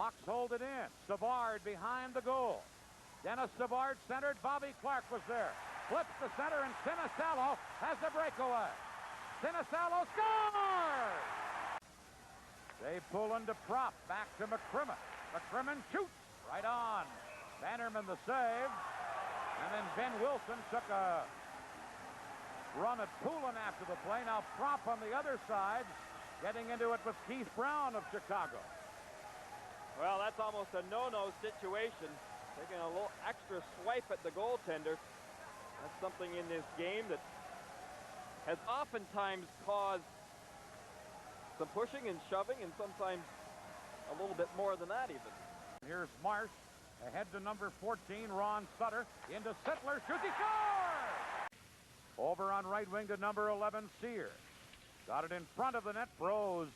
Hawks hold it in. Savard behind the goal. Dennis Savard centered. Bobby Clark was there. Flips the center, and Sinisalo has the breakaway. Sinisalo scores! They pull into Propp. Back to McCrimmon. McCrimmon shoots right on. Bannerman the save. And then Ben Wilson took a run at Poulin after the play. Now Propp on the other side, getting into it with Keith Brown of Chicago. Well, that's almost a no-no situation. Taking a little extra swipe at the goaltender. That's something in this game that has oftentimes caused some pushing and shoving, and sometimes a little bit more than that even. Here's Marsh ahead to number 14, Ron Sutter. Into Sittler, shoots, he scores! Over on right wing to number 11, Sears. Got it in front of the net. Brose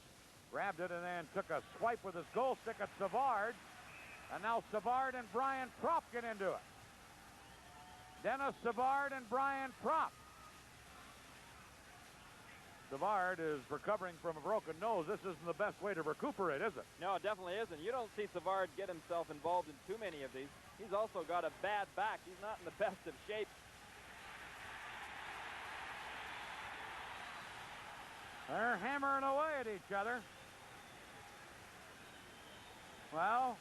grabbed it and then took a swipe with his goal stick at Savard. And now Savard and Brian Propp get into it. Dennis Savard and Brian Propp. Savard is recovering from a broken nose. This isn't the best way to recuperate, is it? No, it definitely isn't. You don't see Savard get himself involved in too many of these. He's also got a bad back. He's not in the best of shape. They're hammering away at each other. Well,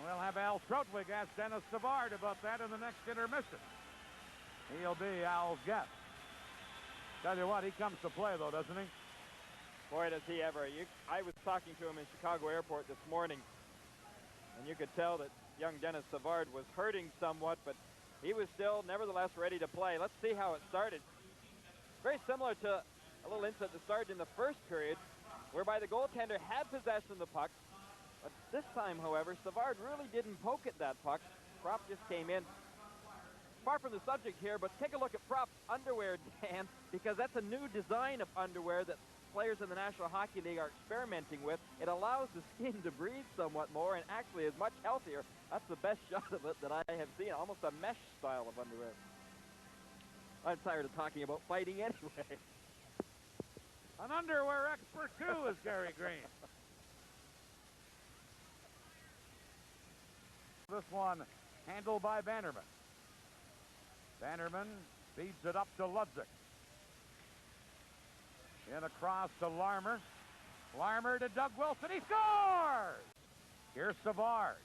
we'll have Al Trotwig ask Dennis Savard about that in the next intermission. He'll be Al's guest. Tell you what, he comes to play, though, doesn't he? Boy, does he ever. I was talking to him in Chicago Airport this morning, and you could tell that young Dennis Savard was hurting somewhat, but he was still, nevertheless, ready to play. Let's see how it started. Very similar to a little incident that started in the first period, whereby the goaltender had possession of the puck, but this time, however, Savard really didn't poke at that puck. Propp just came in. Far from the subject here, but take a look at Propp's underwear, Dan, because that's a new design of underwear that players in the National Hockey League are experimenting with. It allows the skin to breathe somewhat more and actually is much healthier. That's the best shot of it that I have seen, almost a mesh style of underwear. I'm tired of talking about fighting anyway. An underwear expert, too, is Gary Green. This one handled by Bannerman. Bannerman feeds it up to Ludzik. In across to Larmer. Larmer to Doug Wilson. He scores! Here's Savard.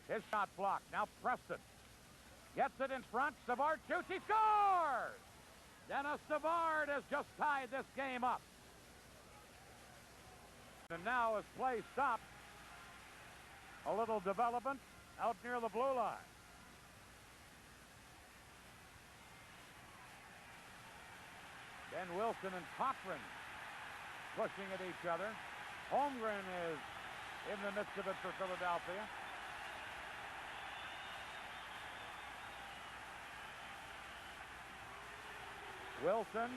His shot blocked. Now Preston gets it in front. Savard shoots. He scores! Dennis Savard has just tied this game up. And now as play stops, a little development out near the blue line. Ben Wilson and Cochran pushing at each other. Holmgren is in the midst of it for Philadelphia. Wilson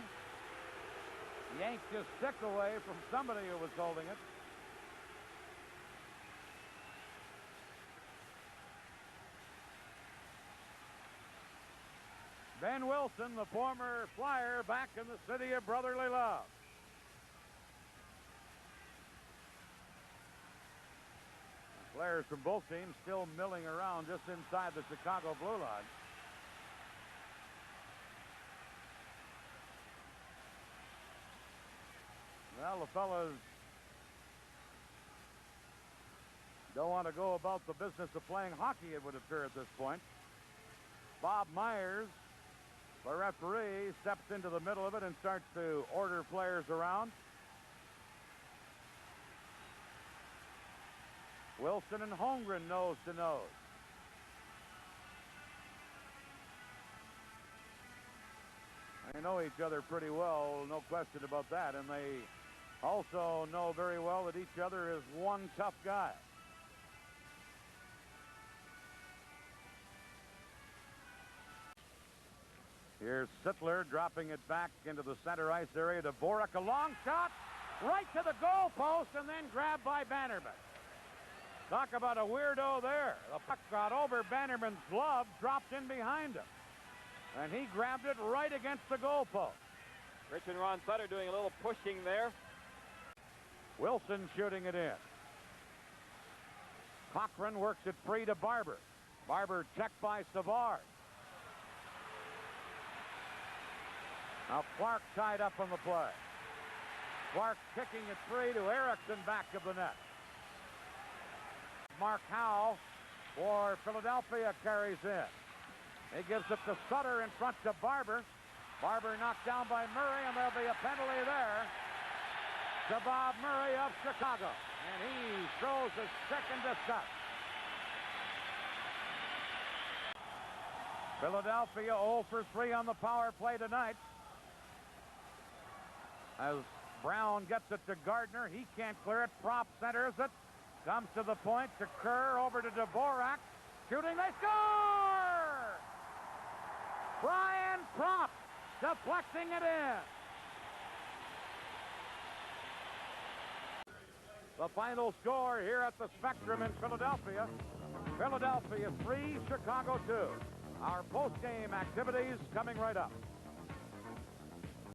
yanked his stick away from somebody who was holding it. Ben Wilson, the former Flyer, back in the city of brotherly love. Players from both teams still milling around just inside the Chicago blue line. Well, the fellas don't want to go about the business of playing hockey, it would appear at this point. Bob Myers, the referee, steps into the middle of it and starts to order players around. Wilson and Holmgren nose to nose. They know each other pretty well, no question about that, and they also know very well that each other is one tough guy. Here's Sittler dropping it back into the center ice area to Borak. A long shot right to the goal post and then grabbed by Bannerman. Talk about a weirdo there. The puck got over Bannerman's glove, dropped in behind him. And he grabbed it right against the goal post. Rich and Ron Sutter doing a little pushing there. Wilson shooting it in. Cochran works it free to Barber. Barber checked by Savard. Now Clark tied up on the play. Clark kicking it free to Erickson back of the net. Mark Howe for Philadelphia carries in. He gives it to Sutter in front to Barber. Barber knocked down by Murray, and there'll be a penalty there to Bob Murray of Chicago. And he throws his second disgust. Philadelphia 0 for 3 on the power play tonight. As Brown gets it to Gardner, he can't clear it. Propp centers it. Comes to the point to Kerr, over to Dvorak. Shooting, they score! Brian Propp deflecting it in. The final score here at the Spectrum in Philadelphia. Philadelphia 3, Chicago 2. Our post-game activities coming right up.